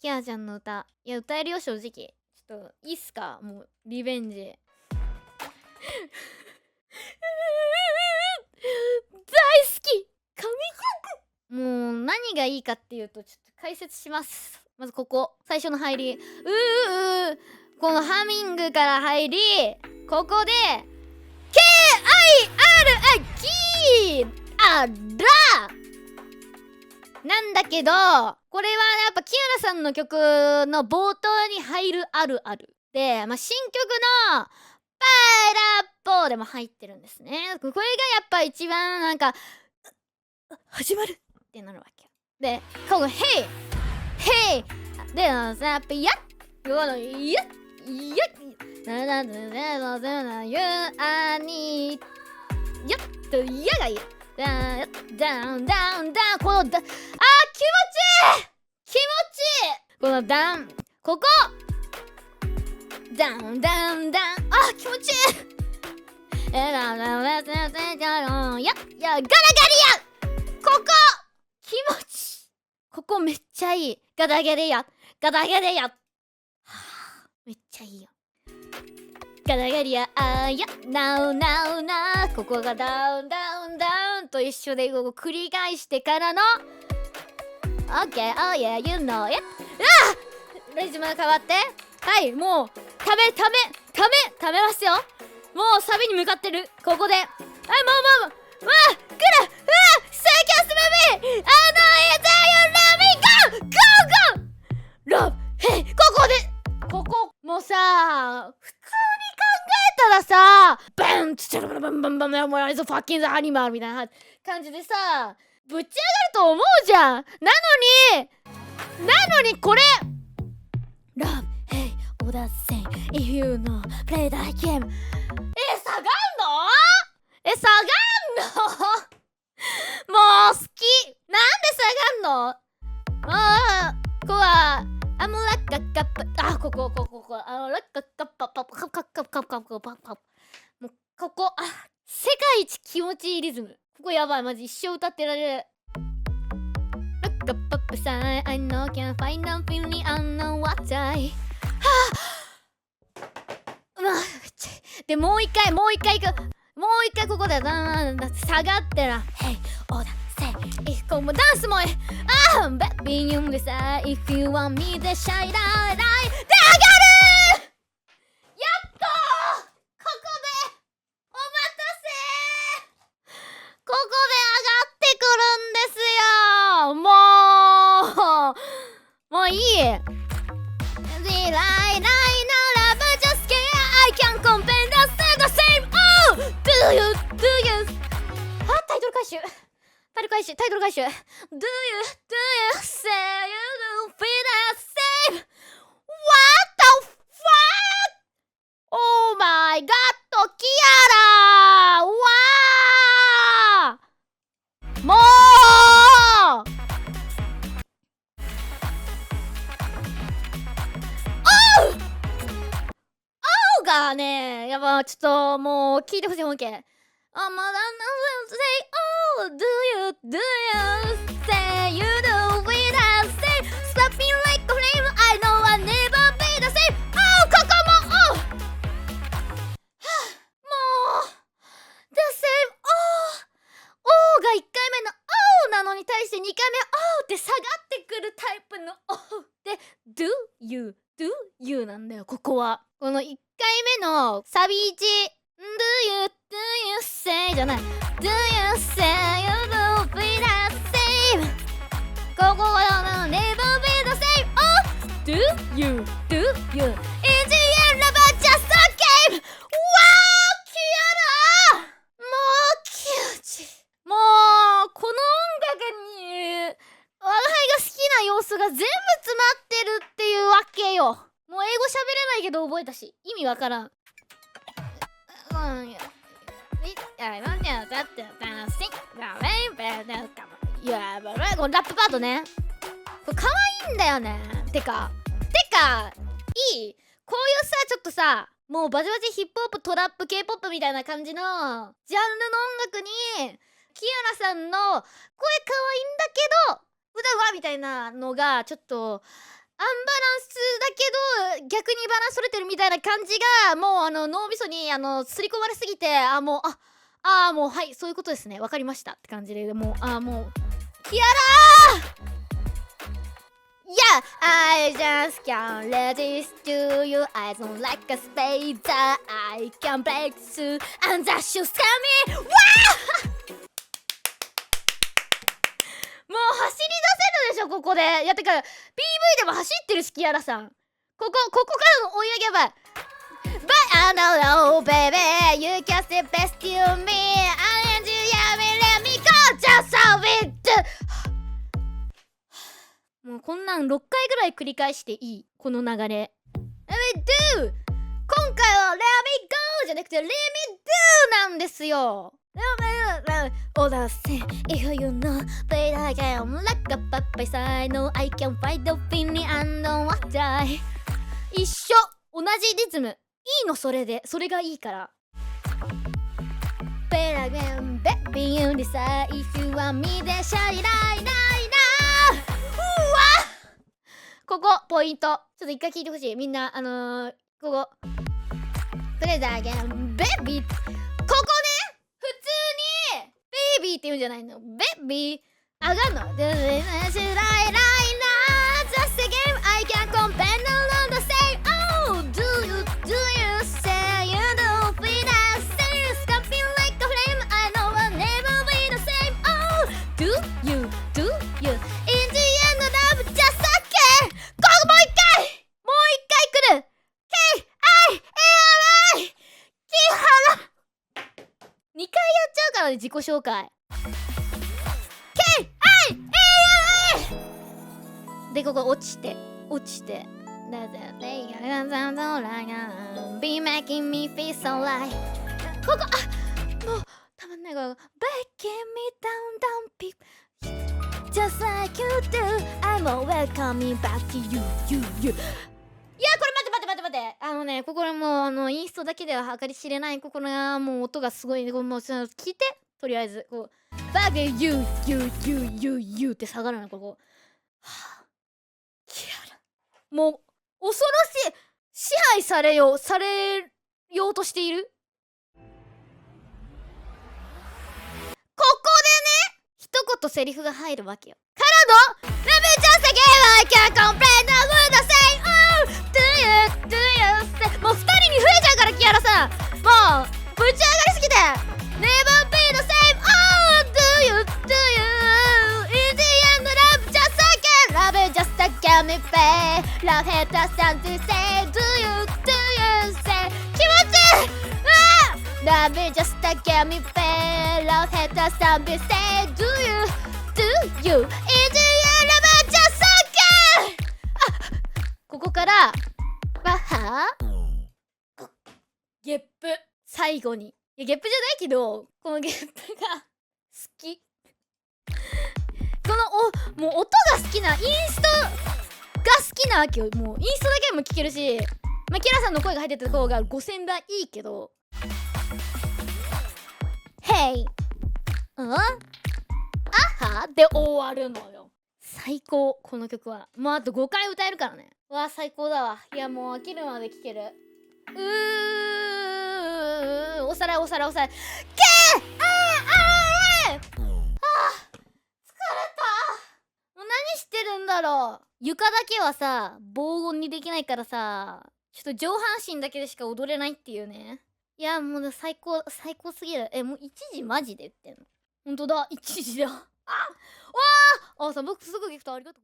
キアちゃんの歌。いや、歌えるよ、正直。ちょっと、いいっすか、もう、リベンジ。大好き神曲。もう、何がいいかっていうと、ちょっと解説します。まずここ。最初の入り。このハミングから入り、ここで、KIRI なんだけど、これはやっぱキアラさんの曲の冒頭に入るあるあるで、新曲のパイラッポーでも入ってるんですね。これがやっぱ一番なんか始まるってなるわけで、このヘイヘイでやっぱやっこのやっななななななゆあにやっとやがいいダウンダウンダウンダウン、この気持ちいい気持ちいい、このダウン、ここダウンダウンダウン、気持ちいいやガラガリア、ここ気持ちいい、ここめっちゃいい、ガダゲリアガダゲリア、めっちゃいいよ、ガダガリアナウナウナ、ここがダウンダウンダウンと一緒でここ繰り返してからの OK oh yeah you know it、 リズムが変わって、はい、もうためますよ、もうサビに向かってる、ここで、はい、もう来る、セキャスベビーラブヘイ、ここもうさ、普通に考えたらさ、バンツチャラバラバンバンバンバンバンファッキンザアニマルみたいな感じでさ、ぶち上がると思うじゃん。なのにこれラブヘイオーダーセイ If you know play that game、 下がんのもう好き、なんで下がんの、ここはアムラッカッカッパ、ここアムラッカッカッパパパカッカッカッカッカッカッカッカッ、もうここ世界一気持ちいいリズム、ここやばい、マジ一生歌ってられる。Look up up beside I know can't find no feeling I know what I でもう一回ここで下がってら、Hey all that say ここもダンスもBaby you decide if you want me to shine light で上がる、やっとここでお待たせ、ここで上がってくるんですよ、もういい、The light love just can't I can't compare the same oh do you タイトル回収Do you say you don't feel the same What the fuck Oh my god キアラわー、もうがね、やっぱちょっともう聞いてほしい本家。まだsay oh do you say you do we the same Slapping like a flame I know I'll never be the same Oh ここももう the same oh が1回目の oh なのに対して2回目 oh って下がってくるタイプの oh で do you なんだよ、ここは。この1回目のサビ1 Do you say じゃない Do you say you will be the same ここは Never be the same Oh Do you Is the end of just a game わーキアラ、もう気持ちいい、もうこの音楽に我が輩が好きな要素が全部詰まってるっていうわけよ。もう英語喋れないけど覚えたし意味わからん。このラップパートね、これ可愛いんだよね。てかいい、こういうさ、ちょっとさ、もうバチバチヒップホップトラップ K-POP みたいな感じのジャンルの音楽にキアラさんの声可愛いんだけど歌うわみたいなのがちょっとアンバランスだけど逆にバランス取れてるみたいな感じがもう脳みそに刷り込まれすぎて、もうはいそういうことですね、わかりましたって感じで、もうもうキアラYeah, I just can't resist to your eyes on like a space that I can break through and that should scare me. わーもう走り出せるでしょここで。いやてか PV でも走ってるしキアラさん。ここからの追い上げば But I know baby you can say best to me and you yeah me let me go just so it もうこんなん6回ぐらい繰り返していいこの流れ。 Let me do 今回は Let me go じゃなくて Let me do なんですよ。All the same, if you know, but I am like a puppy side. No, I can fight the feeling and don't want to die. 一緒同じリズムいいのそれで、それがいいから。But I am baby, you decide if you want me, then shine it right now. ここポイント。ちょっと一回聞いてほしいみんな。ここ But I am baby ここね普通にベイビーって言うんじゃないの。ベビーあがんの。Do it should I lie now? Just a game I can compare no the same. Oh, do you say you don't feel that same? Something like a flame. I know I'll never be the same. Oh, do you? In the end love just okay. もう一回来る。K-I-A-R-I キハラ2回やっちゃうからね自己紹介。 K-I-A-R-I でここ落ちてBe making me feel so right ここもうたまんないこれ Breaking me down peep Just like you do I'm welcoming back to you いやこれ待ってここらもうインストだけでは計り知れないここのもう音がすごいね。もう聞いてとりあえずこうバーゲー You って下がるのここ。はあ、キアラもう恐ろしい支配されようとしている。ここでね一言セリフが入るわけよ。からの Let me just a game I can't complain no good the same Oh do you say もう2人に増えちゃうからキアラさんもうぶち上がりすぎて Never be the same Oh do you In the end love just a game Love just a game me play Love hate us and to say Do you say 気持ちいいLove just a game me play Love hate us and to say Do you In the end love just a game ここからバッハゲップ最後にいやゲップじゃないけどこのゲップが好きこのもう音が好きなインストが好きなわけよ。もうインストだけでも聴けるしキラさんの声が入ってた方が5000倍いいけど Hey あはで終わるのよ。最高この曲は。もうあと5回歌えるからね。わあ最高だわ。いやもう飽きるまで聴ける。おさらいけーあーあーあー疲れた。もう何してるんだろう。床だけはさ防音にできないからさちょっと上半身だけでしか踊れないっていうね。いやもう最高すぎる。もう1時マジで言ってんの。ほんとだ1時だ。わあサブスクギフトありがとう。